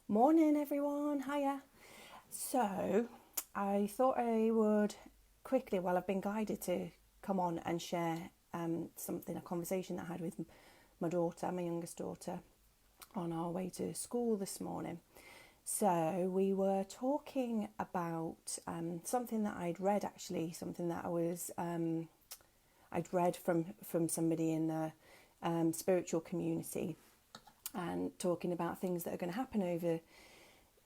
Morning, everyone. Hiya. So, I thought I would quickly, while I've been guided to come on and share a conversation that I had with my daughter, my youngest daughter, on our way to school this morning. So, we were talking about something that I'd read actually, something that I'd read from somebody in the spiritual community, and talking about things that are going to happen over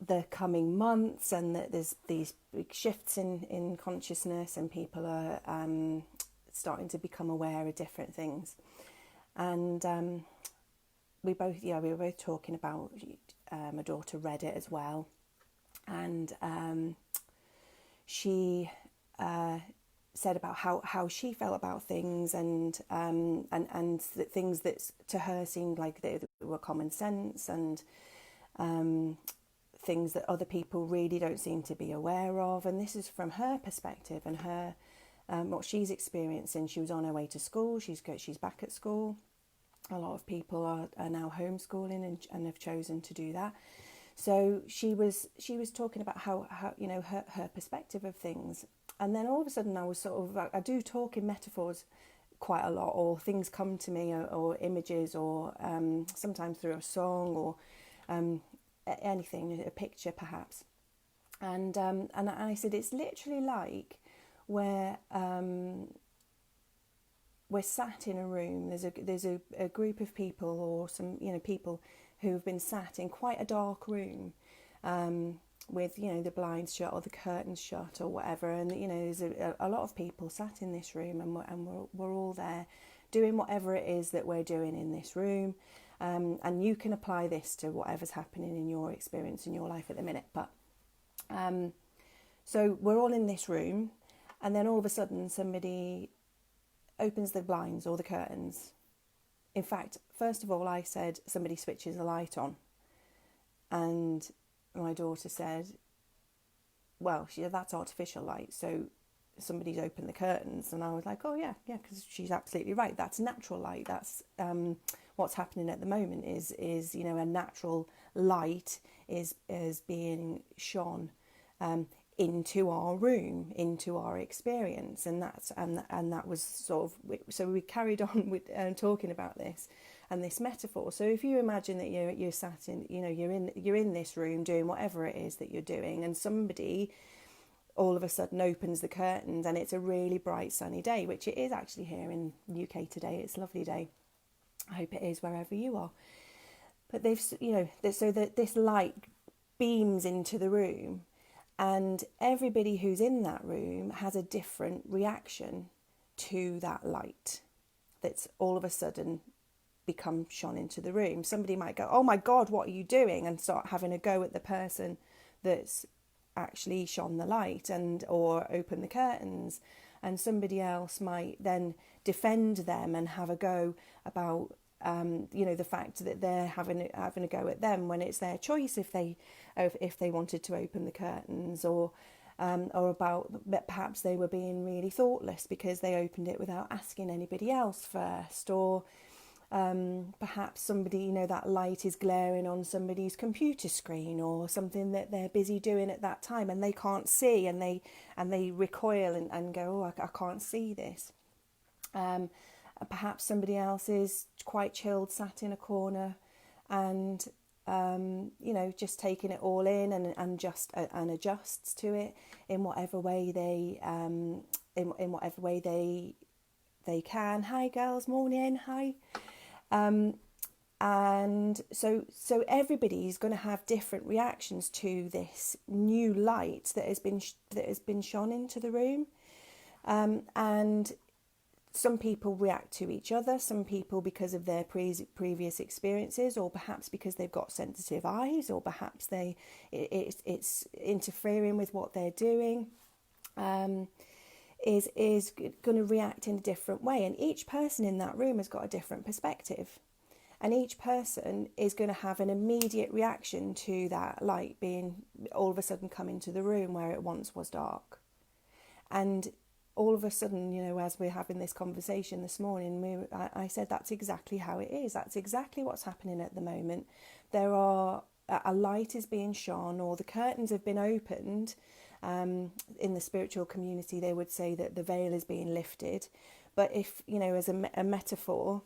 the coming months, and that there's these big shifts in consciousness, and people are starting to become aware of different things. And we were both talking about, my daughter read it as well, and she said about how she felt about things, and the things that to her seemed like they were common sense, and things that other people really don't seem to be aware of. And this is from her perspective and her what she's experiencing. She was on her way to school. She's back at school. A lot of people are now homeschooling, and have chosen to do that. So she was talking about how her perspective of things. And then all of a sudden I was sort of, I do talk in metaphors quite a lot, or things come to me, or images, or sometimes through a song, or anything, a picture perhaps. And I said it's literally like where we're sat in a room. There's a group of people, or some people who have been sat in quite a dark room, with the blinds shut or the curtains shut or whatever. And there's a lot of people sat in this room, and we're all there doing whatever it is that we're doing in this room. And you can apply this to whatever's happening in your experience in your life at the minute. But so we're all in this room, and then all of a sudden somebody opens the blinds or the curtains. In fact, first of all, I said somebody switches the light on, and my daughter said, well, that's artificial light, so somebody's opened the curtains. And I was like, oh yeah, because she's absolutely right. That's natural light. That's what's happening at the moment is a natural light is being shone into our room, into our experience. And that was sort of, so we carried on with talking about this and this metaphor. So if you imagine that you're sat in, you're in this room doing whatever it is that you're doing, and somebody all of a sudden opens the curtains, and it's a really bright sunny day, which it is actually here in the UK today. It's a lovely day. I hope it is wherever you are. But so that this light beams into the room, and everybody who's in that room has a different reaction to that light that's all of a sudden become shone into the room. Somebody might go, oh my God, what are you doing? And start having a go at the person that's actually shone the light, or open the curtains. And somebody else might then defend them and have a go about the fact that they're having a go at them, when it's their choice if they wanted to open the curtains, or about perhaps they were being really thoughtless because they opened it without asking anybody else first, or perhaps somebody, that light is glaring on somebody's computer screen, or something that they're busy doing at that time and they can't see, and they recoil and go, oh, I can't see this. Perhaps somebody else is quite chilled, sat in a corner, and just taking it all in, and adjusts to it in whatever way in whatever way they can. Hi girls, morning. Hi. And so everybody's going to have different reactions to this new light that has been shone into the room, and some people react to each other. Some people because of their previous experiences, or perhaps because they've got sensitive eyes, or perhaps it's interfering with what they're doing. Is going to react in a different way, and each person in that room has got a different perspective, and each person is going to have an immediate reaction to that light being all of a sudden come into the room where it once was dark. And all of a sudden, as we're having this conversation this morning, I said that's exactly how it is. That's exactly what's happening at the moment. There are a light is being shone or the curtains have been opened. In the spiritual community, they would say that the veil is being lifted. But if, as a metaphor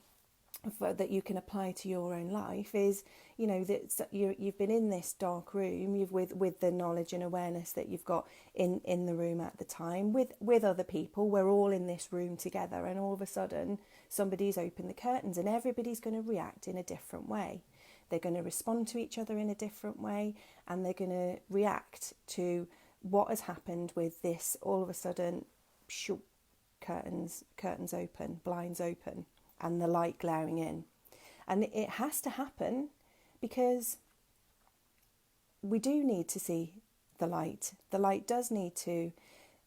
that you can apply to your own life is, that you've been in this dark room, with the knowledge and awareness that you've got in the room at the time with other people. We're all in this room together, and all of a sudden somebody's opened the curtains, and everybody's going to react in a different way. They're going to respond to each other in a different way, and they're going to react to what has happened with this all of a sudden curtains open, blinds open, and the light glaring in. And it has to happen because we do need to see the light. The light does need to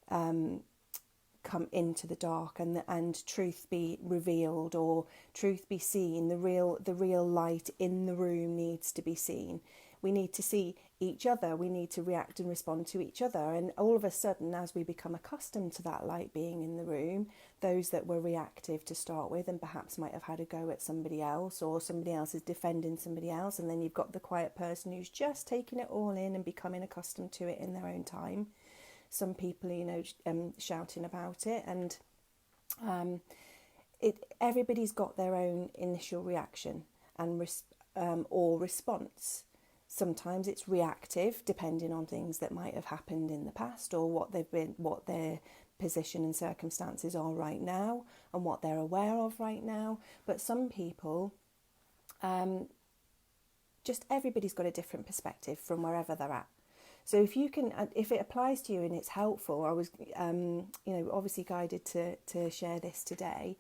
come into the dark, and truth be revealed, or truth be seen. The real light in the room needs to be seen. We need to see each other. We need to react and respond to each other. And all of a sudden, as we become accustomed to that light being in the room, those that were reactive to start with and perhaps might have had a go at somebody else, or somebody else is defending somebody else, and then you've got the quiet person who's just taking it all in and becoming accustomed to it in their own time. Some people, shouting about it, and everybody's got their own initial reaction and or response. Sometimes it's reactive, depending on things that might have happened in the past, or what their position and circumstances are right now, and what they're aware of right now. But some people, just everybody's got a different perspective from wherever they're at. So if it applies to you and it's helpful, I was, obviously guided to share this today,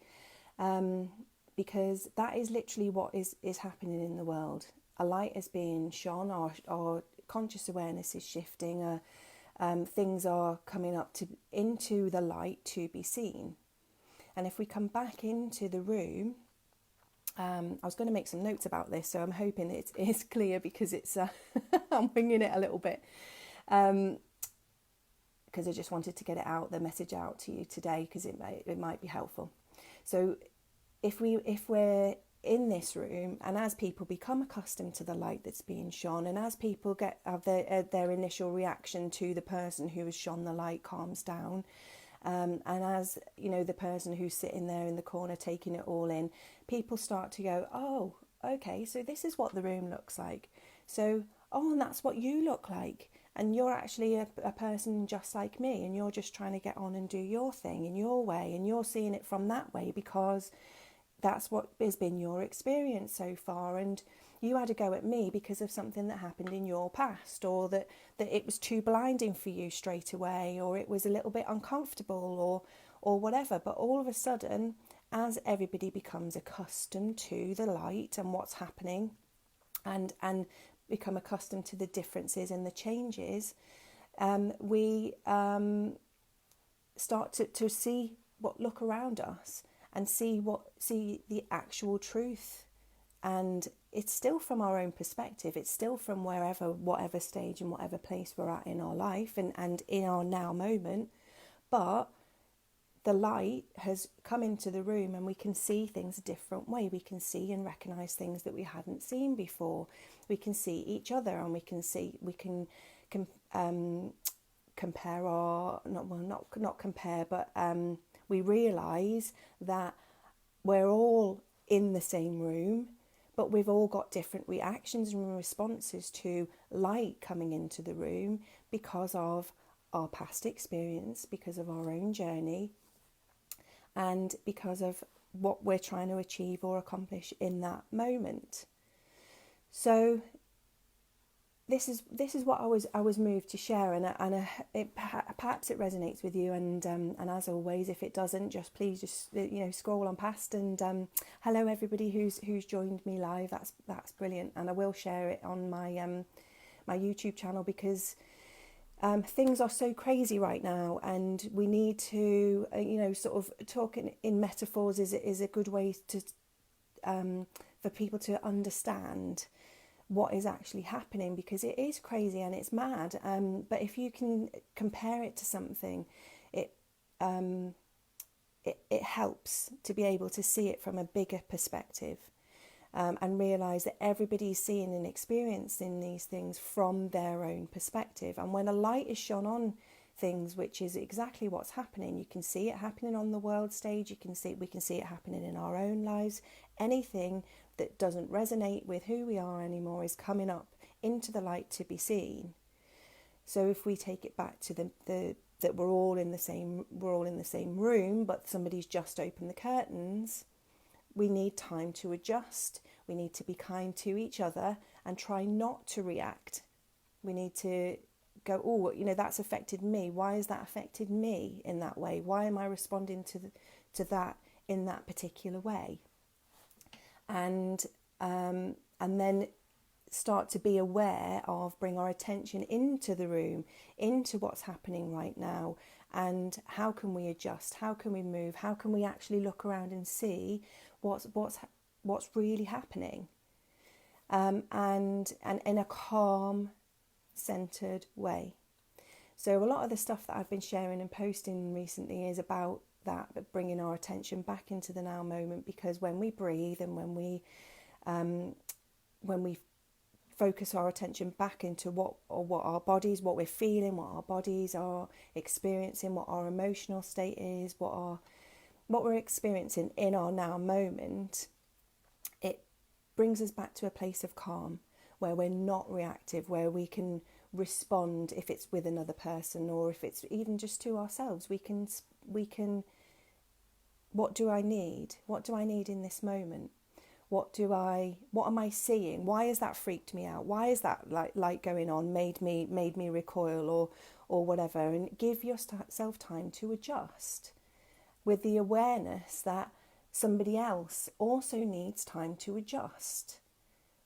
because that is literally what is happening in the world. A light is being shone, our conscious awareness is shifting, things are coming up into the light to be seen. And if we come back into the room, I was going to make some notes about this, so I'm hoping it's clear, because it's I'm winging it a little bit, because I just wanted to get the message out to you today, because it might be helpful. So if we're in this room, and as people become accustomed to the light that's being shone, and as people have their initial reaction to the person who has shone the light calms down, and as the person who's sitting there in the corner taking it all in, people start to go, oh, okay, so this is what the room looks like. So, and that's what you look like, and you're actually a person just like me, and you're just trying to get on and do your thing in your way, and you're seeing it from that way because that's what has been your experience so far, and you had a go at me because of something that happened in your past, or that it was too blinding for you straight away, or it was a little bit uncomfortable, or whatever. But all of a sudden, as everybody becomes accustomed to the light and what's happening, and become accustomed to the differences and the changes, we start to look around us and see the actual truth. And it's still from our own perspective. It's still from whatever stage and whatever place we're at in our life and in our now moment. But the light has come into the room, and we can see things a different way. We can see and recognise things that we hadn't seen before. We can see each other, and we can compare our, not compare, but we realise that we're all in the same room, but we've all got different reactions and responses to light coming into the room because of our past experience, because of our own journey, and because of what we're trying to achieve or accomplish in that moment. So this is what I was moved to share, and perhaps it resonates with you, and as always, if it doesn't, please scroll on past, and hello everybody who's joined me live. That's brilliant, and I will share it on my my YouTube channel, because things are so crazy right now, and we need to sort of talk in metaphors is a good way to for people to understand what is actually happening, because it is crazy and it's mad, but if you can compare it to something, it helps to be able to see it from a bigger perspective. and realise that everybody's seeing and experiencing these things from their own perspective. And when a light is shone on things, which is exactly what's happening, you can see it happening on the world stage, we can see it happening in our own lives. Anything that doesn't resonate with who we are anymore is coming up into the light to be seen. So if we take it back to the that we're all in the same room, but somebody's just opened the curtains, we need time to adjust. We need to be kind to each other and try not to react. We need to go, oh, that's affected me. Why has that affected me in that way? Why am I responding to that in that particular way? And then start to be aware of, bring our attention into the room, into what's happening right now, and how can we adjust? How can we move? How can we actually look around and see what's really happening? And in a calm, centered way. So a lot of the stuff that I've been sharing and posting recently is about that, but bringing our attention back into the now moment, because when we breathe and when we focus our attention back into what our bodies, what we're feeling, what our bodies are experiencing, what our emotional state is, what we're experiencing in our now moment, it brings us back to a place of calm, where we're not reactive, where we can respond if it's with another person, or if it's even just to ourselves. We can what do I need? What do I need in this moment? What am I seeing? Why has that freaked me out? Why is that light going on made me recoil or whatever? And give yourself time to adjust, with the awareness that somebody else also needs time to adjust.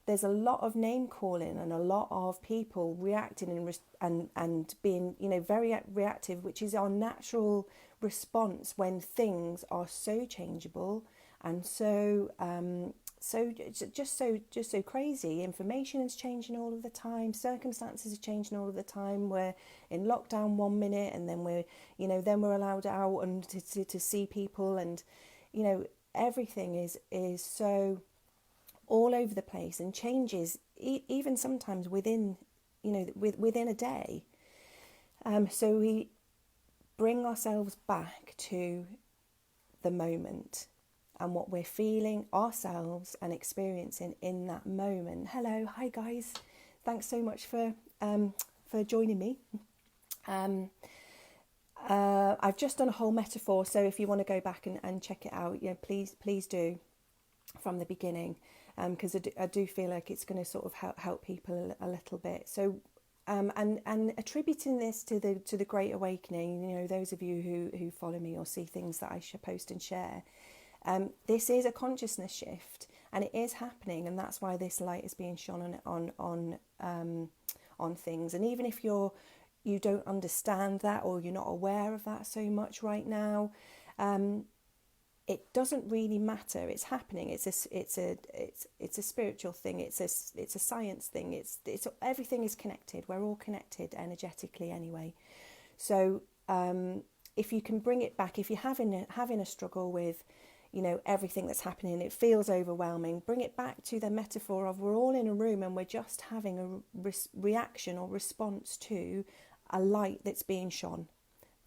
There's a lot of name calling and a lot of people reacting and being very reactive, which is our natural response when things are so changeable and so crazy. Information is changing all of the time. Circumstances are changing all of the time. We're in lockdown 1 minute, and then we're allowed out and to see people, and everything is so all over the place and changes even sometimes within a day. So we bring ourselves back to the moment and what we're feeling ourselves and experiencing in that moment. Hello, hi guys. Thanks so much for joining me. I've just done a whole metaphor, so if you want to go back and check it out, please do from the beginning, because I do feel like it's going to sort of help people a little bit. So and attributing this to the Great Awakening, those of you who follow me or see things that I post and share, this is a consciousness shift, and it is happening, and that's why this light is being shone on things. And even if you don't understand that, or you're not aware of that so much right now, it doesn't really matter. It's happening. It's a spiritual thing. It's a science thing. It's everything is connected. We're all connected energetically anyway. So if you can bring it back, if you're having a struggle with everything that's happening, it feels overwhelming, bring it back to the metaphor of we're all in a room and we're just having a reaction or response to a light that's being shone,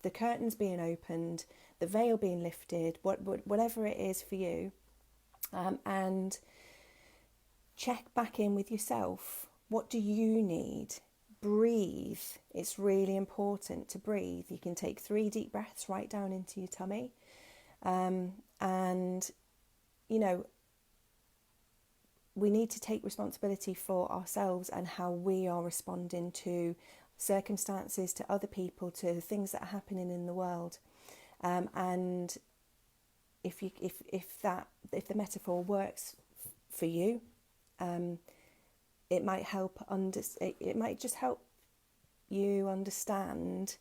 the curtains being opened, the veil being lifted, whatever it is for you, and check back in with yourself. What do you need? Breathe. It's really important to breathe. You can take 3 deep breaths right down into your tummy. And we need to take responsibility for ourselves and how we are responding to circumstances, to other people, to things that are happening in the world. And if the metaphor works for you, it might help. It might just help you understand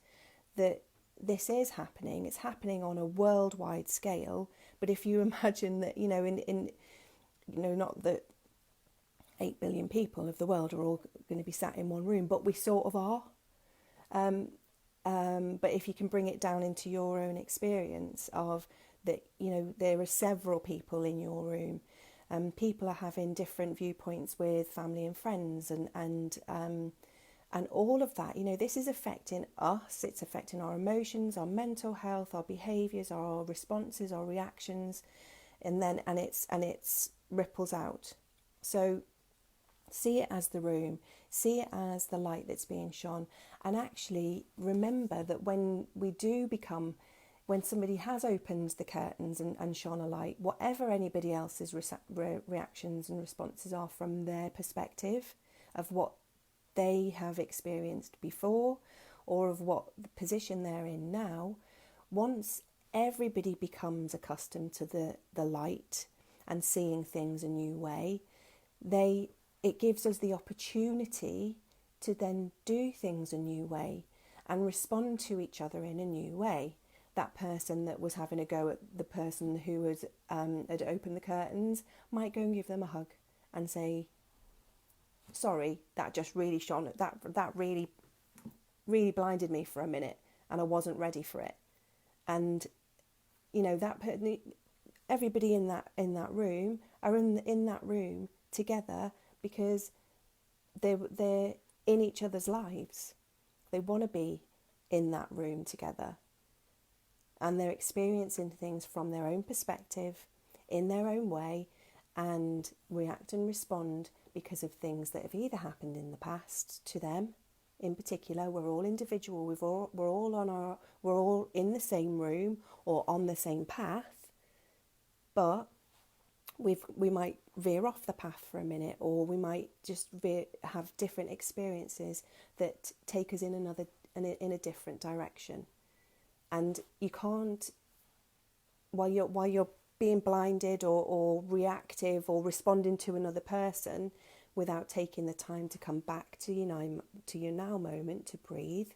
that this is happening. It's happening on a worldwide scale. But if you imagine that, not that 8 billion people of the world are all going to be sat in one room, but we sort of are. But if you can bring it down into your own experience of that, there are several people in your room, People are having different viewpoints with family and friends, and all of that. This is affecting us. It's affecting our emotions, our mental health, our behaviours, our responses, our reactions, and it's ripples out. So see it as the room, see it as the light that's being shone, and actually remember that when somebody has opened the curtains and shone a light, whatever anybody else's reactions and responses are from their perspective of what they have experienced before or of what the position they're in now, once everybody becomes accustomed to the light and seeing things a new way, it gives us the opportunity to then do things a new way and respond to each other in a new way. That person that was having a go at the person who had opened the curtains might go and give them a hug and say, sorry, that just really shone, that really, really blinded me for a minute and I wasn't ready for it. And, everybody in that room are in that room together because they're in each other's lives. They want to be in that room together. And they're experiencing things from their own perspective, in their own way, and react and respond because of things that have either happened in the past to them. In particular, we're all individual. We're all in the same room or on the same path, but we might veer off the path for a minute, or we might just have different experiences that take us in a different direction. And you can't, while you're being blinded or reactive or responding to another person without taking the time to come back to your now moment, to breathe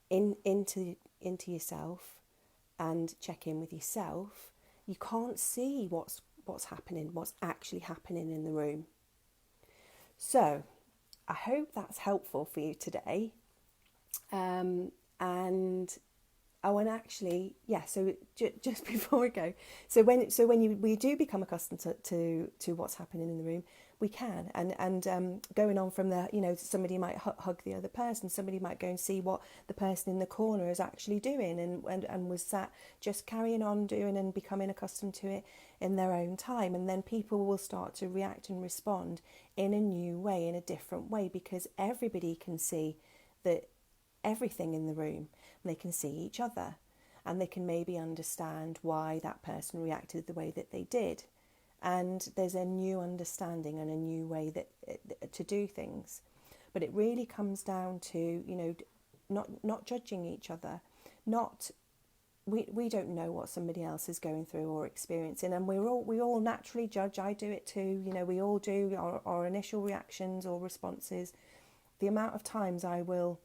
into yourself and check in with yourself, you can't see what's happening, what's actually happening in the room. So I hope that's helpful for you today. And actually, yeah. So just before we go, we do become accustomed to what's happening in the room, we can, and going on from there, somebody might hug the other person, somebody might go and see what the person in the corner is actually doing, and was sat just carrying on doing and becoming accustomed to it in their own time, and then people will start to react and respond in a new way, in a different way, because everybody can see that everything in the room. They can see each other, and they can maybe understand why that person reacted the way that they did. And there's a new understanding and a new way to do things. But it really comes down to, not judging each other. We don't know what somebody else is going through or experiencing, and we all naturally judge. I do it too. We all do our initial reactions or responses. The amount of times I will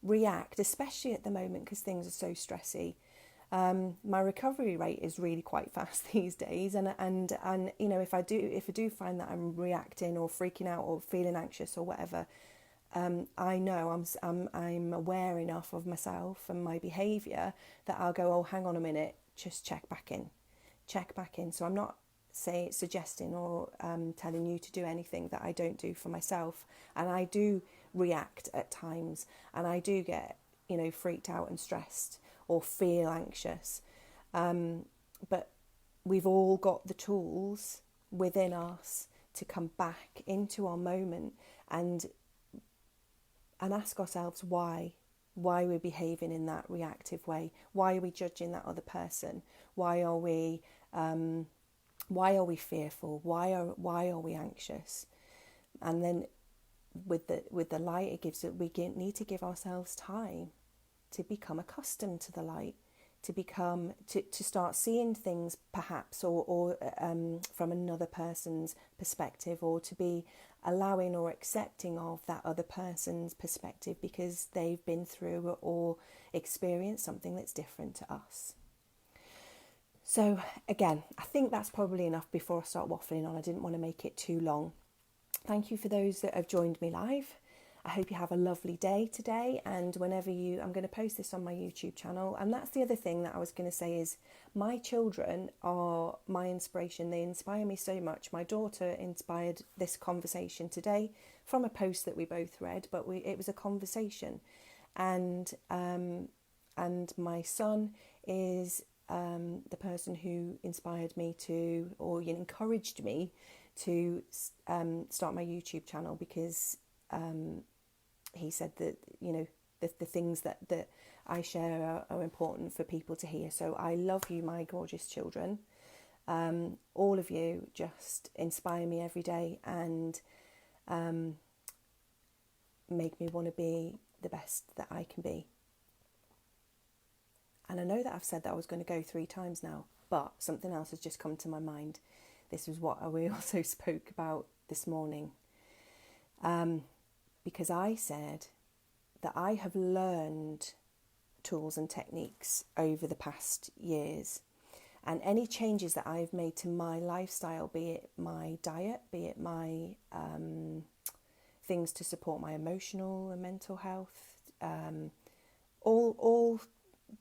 react, especially at the moment because things are so stressy. My recovery rate is really quite fast these days, and if I do find that I'm reacting or freaking out or feeling anxious or whatever, I know I'm aware enough of myself and my behaviour that I'll go, oh, hang on a minute, just check back in. So I'm not suggesting or telling you to do anything that I don't do for myself, and I do react at times, and I do get freaked out and stressed or feel anxious, but we've all got the tools within us to come back into our moment and ask ourselves why we're behaving in that reactive way. Why are we judging that other person? Why are we fearful? Why are we anxious? And then with the light, it gives it. Need to give ourselves time to become accustomed to the light, to start seeing things perhaps or from another person's perspective, or to be allowing or accepting of that other person's perspective because they've been through or experienced something that's different to us. So again, I think that's probably enough before I start waffling on. I didn't want to make it too long. Thank you for those that have joined me live. I hope you have a lovely day today, and whenever I'm going to post this on my YouTube channel. And that's the other thing that I was going to say is my children are my inspiration. They inspire me so much. My daughter inspired this conversation today from a post that we both read, but it was a conversation. And my son is the person who inspired me to, or encouraged me to start my YouTube channel, because he said that the things that I share are important for people to hear. So I love you, my gorgeous children. All of you just inspire me every day and make me want to be the best that I can be. And I know that I've said that I was going to go 3 times now, but something else has just come to my mind. This was what we also spoke about this morning. Because I said that I have learned tools and techniques over the past years, and any changes that I've made to my lifestyle, be it my diet, be it my things to support my emotional and mental health, all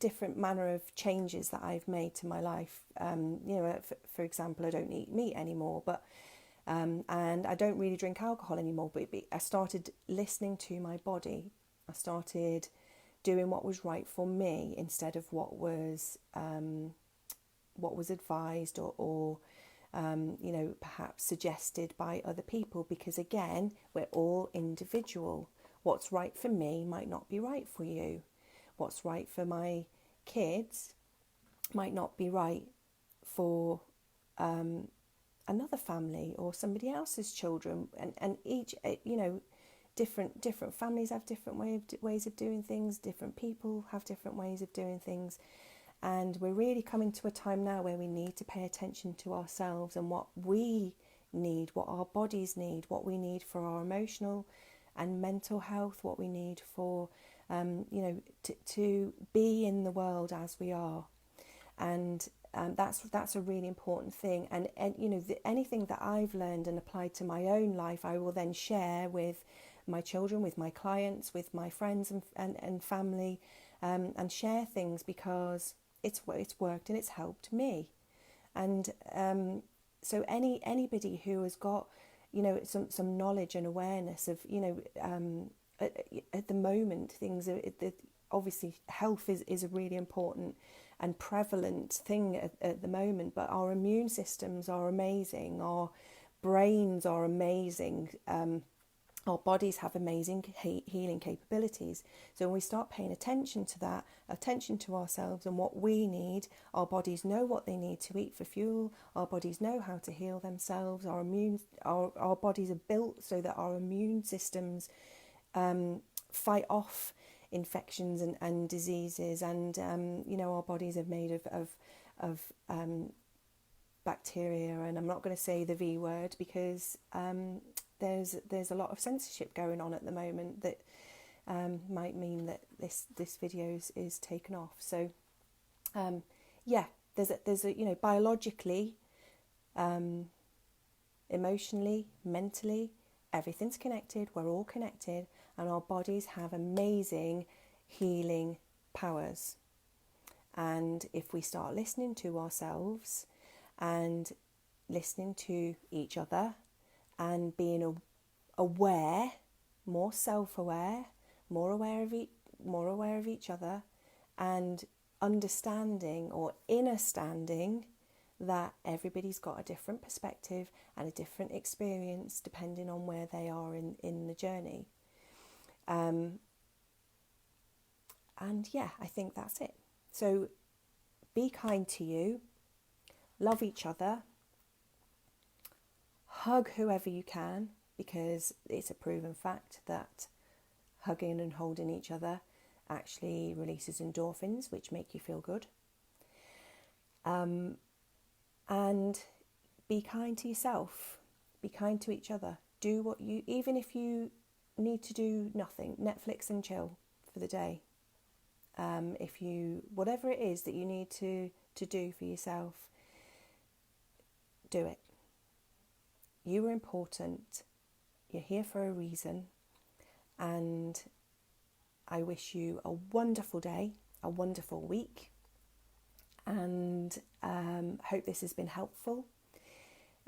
different manner of changes that I've made to my life. For example, I don't eat meat anymore, but and I don't really drink alcohol anymore, but I started listening to my body. I started doing what was right for me instead of what was advised or perhaps suggested by other people, because again, we're all individual. What's right for me might not be right for you. What's right for my kids might not be right for another family or somebody else's children, and each different families have different ways of doing things. Different people have different ways of doing things, and we're really coming to a time now where we need to pay attention to ourselves and what we need, what our bodies need, what we need for our emotional and mental health, what we need for to be in the world as we are. And that's a really important thing. And anything that I've learned and applied to my own life, I will then share with my children, with my clients, with my friends and family, and share things because it's worked and it's helped me. And so anybody who has got some knowledge and awareness of at the moment things are, obviously health is a really important and prevalent thing at the moment, but our immune systems are amazing, our brains are amazing, our bodies have amazing healing capabilities. So when we start paying attention to that, attention to ourselves and what we need, our bodies know what they need to eat for fuel, our bodies know how to heal themselves, our bodies are built so that our immune systems fight off infections and diseases, and our bodies are made of bacteria, and I'm not going to say the V word because there's a lot of censorship going on at the moment that might mean that this video is taken off. So there's a biologically, emotionally, mentally, everything's connected. We're all connected, and our bodies have amazing healing powers. And if we start listening to ourselves and listening to each other and being aware, more self-aware, more aware of each other, and understanding or understanding that everybody's got a different perspective and a different experience depending on where they are in the journey. I think that's it. So be kind to you, love each other, hug whoever you can, because it's a proven fact that hugging and holding each other actually releases endorphins, which make you feel good. And be kind to yourself, be kind to each other. Do what even if you need to do nothing, Netflix and chill for the day. Whatever it is that you need to do for yourself, do it. You are important. You're here for a reason. And I wish you a wonderful day, a wonderful week, and hope this has been helpful.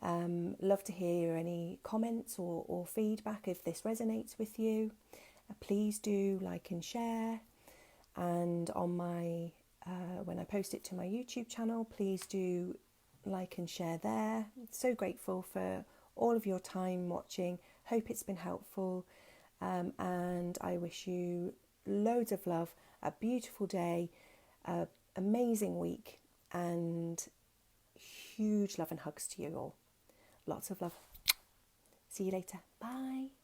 Love to hear any comments or feedback if this resonates with you. Please do like and share. And on my when I post it to my YouTube channel, please do like and share there. So grateful for all of your time watching. Hope it's been helpful. And I wish you loads of love, a beautiful day, an amazing week, and huge love and hugs to you all. Lots of love. See you later. Bye.